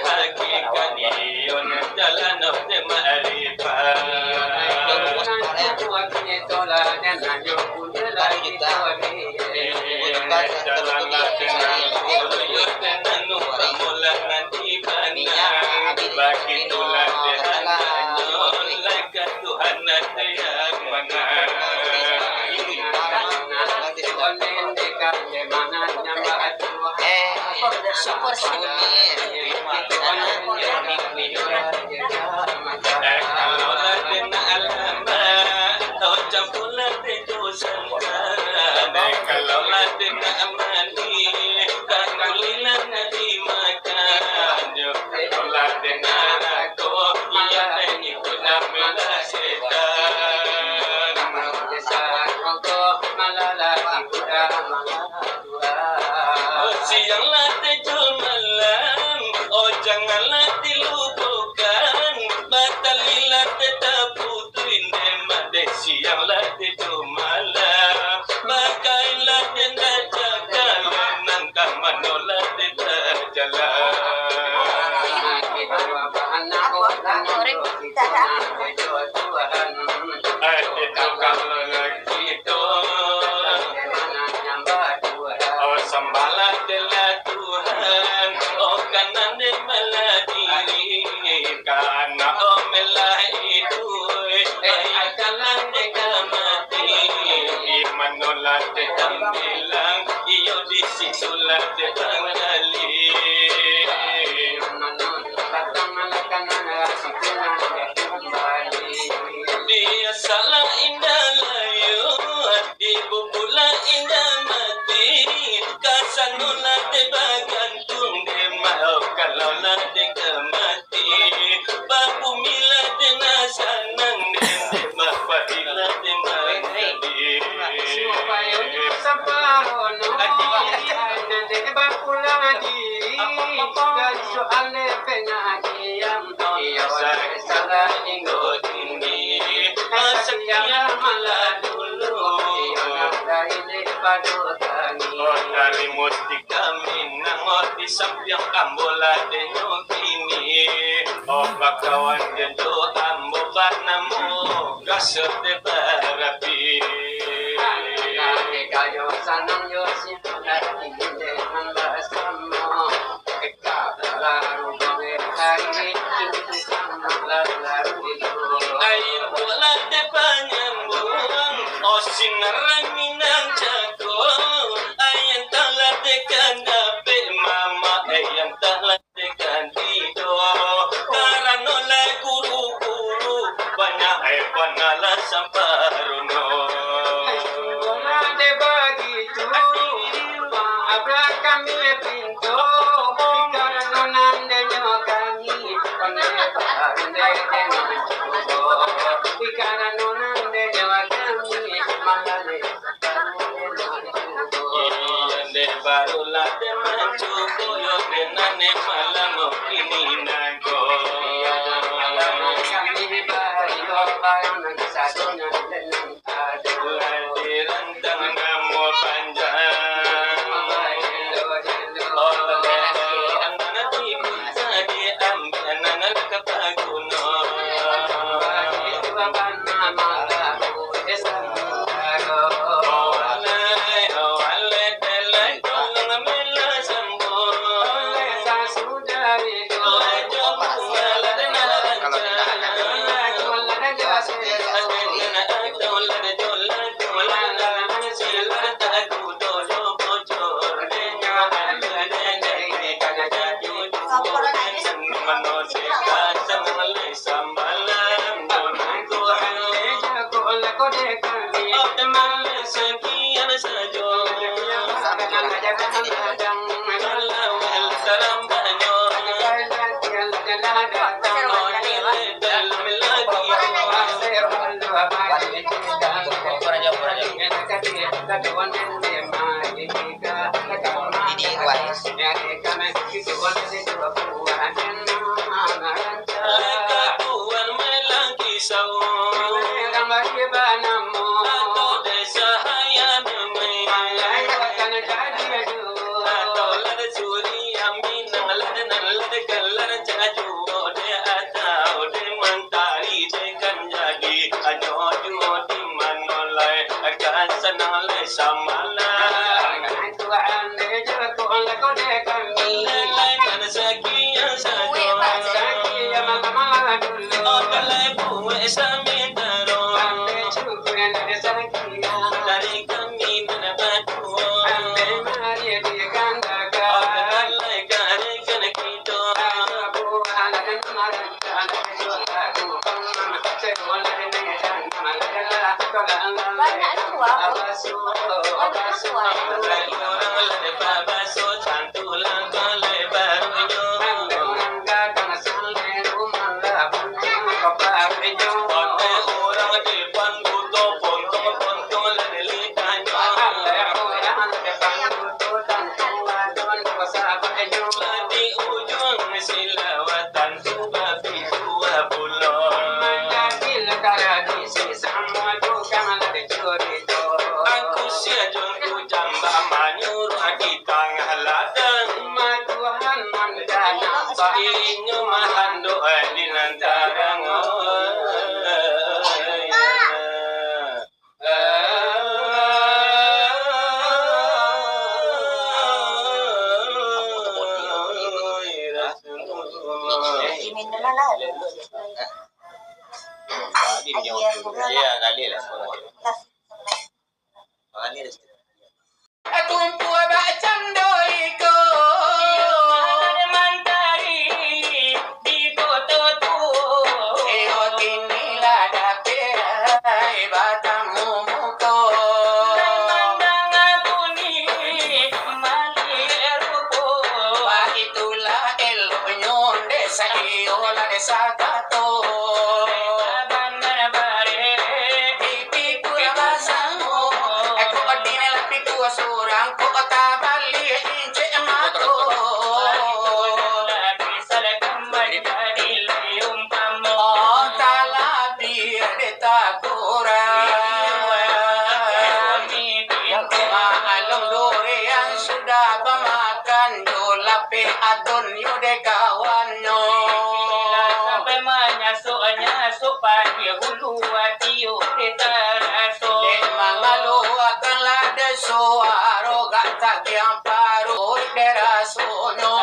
hakikat iyon jalan de ma'rifat Syukur siang latih malam, oh janganlah dilupakan, batalilah tetap putuin demade siang latih malam, pakailah tenda jagalan, nangkah manolah tetap jalan. Itu kalau gitu, oh sambalah telah Tuhan, oh kanan de meladiri, karena oh melah itu, kanan de kamati, iman nolak de bilang, iyo di situlah de pengali. Dia salah indah layu, ibu pula indah mati, kasanula de bagantung de mau kalau lah de kemati, babu mila de nasanang de mapahila de mangadi. Dari mustika minang oti sampiang kambola denyo kini, oh bakawan jendo ambo banamu gasot de barapi. Kayo sanang yosin lagi de mangasamo, ekablaru de hari itu sama lalu air bola de panyambung, oh sinarang minang jago, ayang talat de kandape mama, ayang talat de kandido, karano la guru-guru, banyak ay panala samparuno. Kami pintu, karena nanda nyo kami, karena nanda nyo kami, malale kami barulah teman cuko yo denane malam ini nago. Kami baru barang satu nanti rantang kamu panjang. Kala senang le samala Tuhan dia Tuhan lagu dia kami. lai tan sakiya sajo Sakit malam dulu. okalai buwe samintaro Ande cukuran dia sakit. dari kami menabatu Ande mari dia kandaga. okalai kare kana kito Aku anak marah anak aku pangam sekolah ini dan malah kalau Banyak suap. abasu abasu lai orang le babaso tantulang kale baruyo Ote orang di panduto pontong le likanyo Ladi ujung silawatan tuba bidua pulau Aku siajung ku jamba manyur di tengah ladang Inyo mahando di lantarang Diminum lah. Iya kali lah Tumpu bacang doiko Mantari di foto tu Eo tinila dapet batamu muko Mandang aku ni mali rupo Wa itulah elonyo desa iola desa kato Bandar bare Pipiku basamu Aku odinela pitu surang Ku otabali ince mato Bisa kembali dari lium pamu Oh talabi detakura Maalong durian sudah pemakan Dolape aton yude kawanyo Sampai menyasuk pagi hulu atiyo ditaraso Mangalo akan lada suaro gata yang paru derasonyo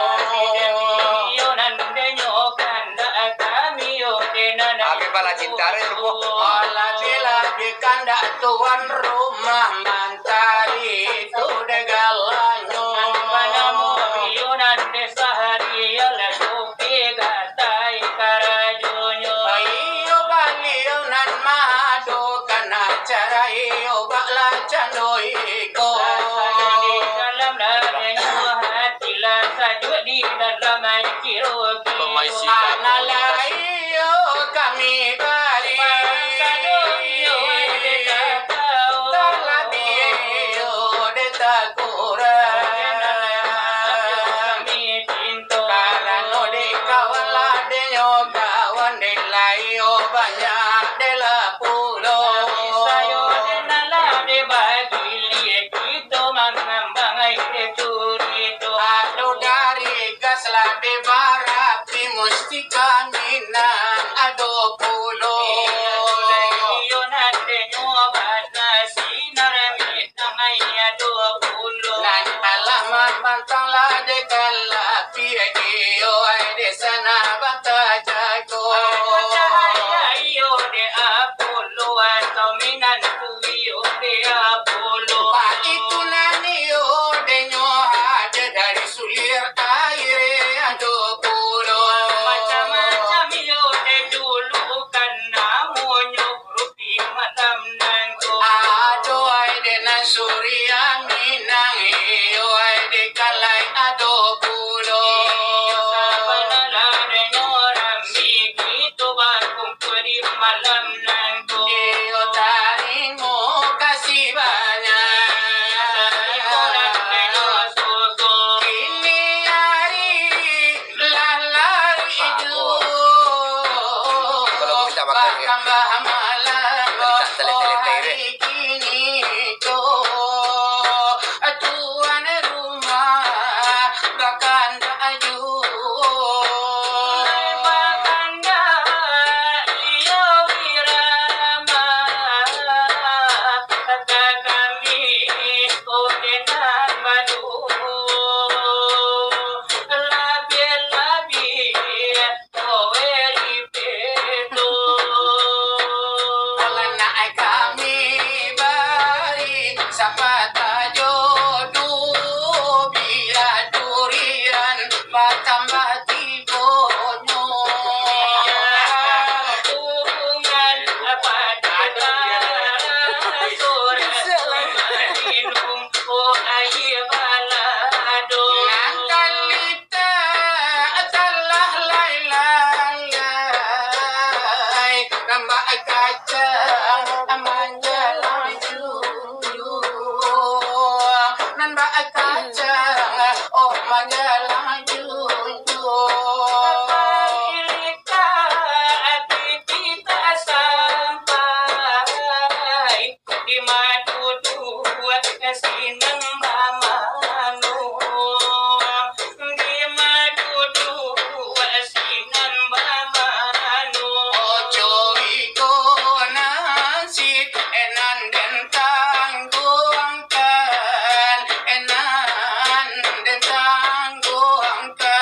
Ake bala cintare rupo Ala bila dikanda tuan rumah mantari itu degalanyo Ayo balio nan mado kana cara iyo bakla candoiko Analayo kami bari Talabiyo detakura Karano de kawala de yo kawan de layo banyak de la pulo Ado dari gas la de barapi mustika minan ado pulo Nan alamat bantang la de kalapi iyo ay de sana banta jago Pa itu naniyo de nyo ada dari sulir aire ado pulo Macam-macam yo de dulu kan namunyo rupi malam nangko Ado ay de nan surya minang iyo ay de kalay ado pulo Iyo taring mo kasi banyak Kini hari lalari itu Bakang bahamalan hari kini ko Tuan sapata jodoh bila durian batambah tibonyo Bungan pada sore minum air balado. Nantalita talah lailai Nambah kacang manjalah juju Nambah kacang oh manjalah juju Kita kita sampai di madu dua sineng mamanu. Di madu dua sineng mamanu. Ojo iko nasi enan den tangguangkan enan den tangguangkan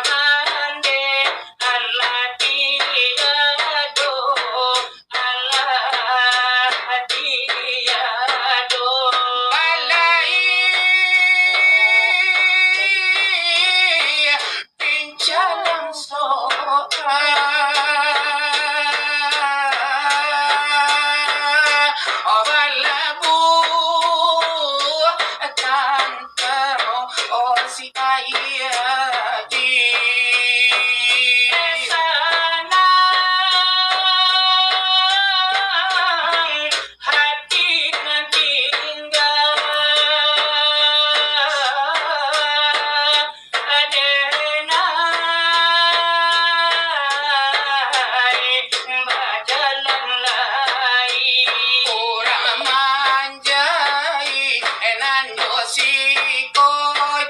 Ande Allah tiado, Allah tiado. balai pinjalang soka balabu tantaro si ayadi Sana hati tinggal adenai bajalan lain. Kurang manjai enan dosiko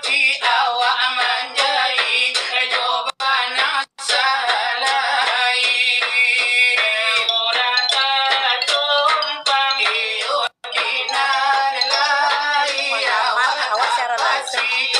ci awak manjai jobana salai Ora katumpang iyo dinar lai awak Awas, awas, Sarah, pasti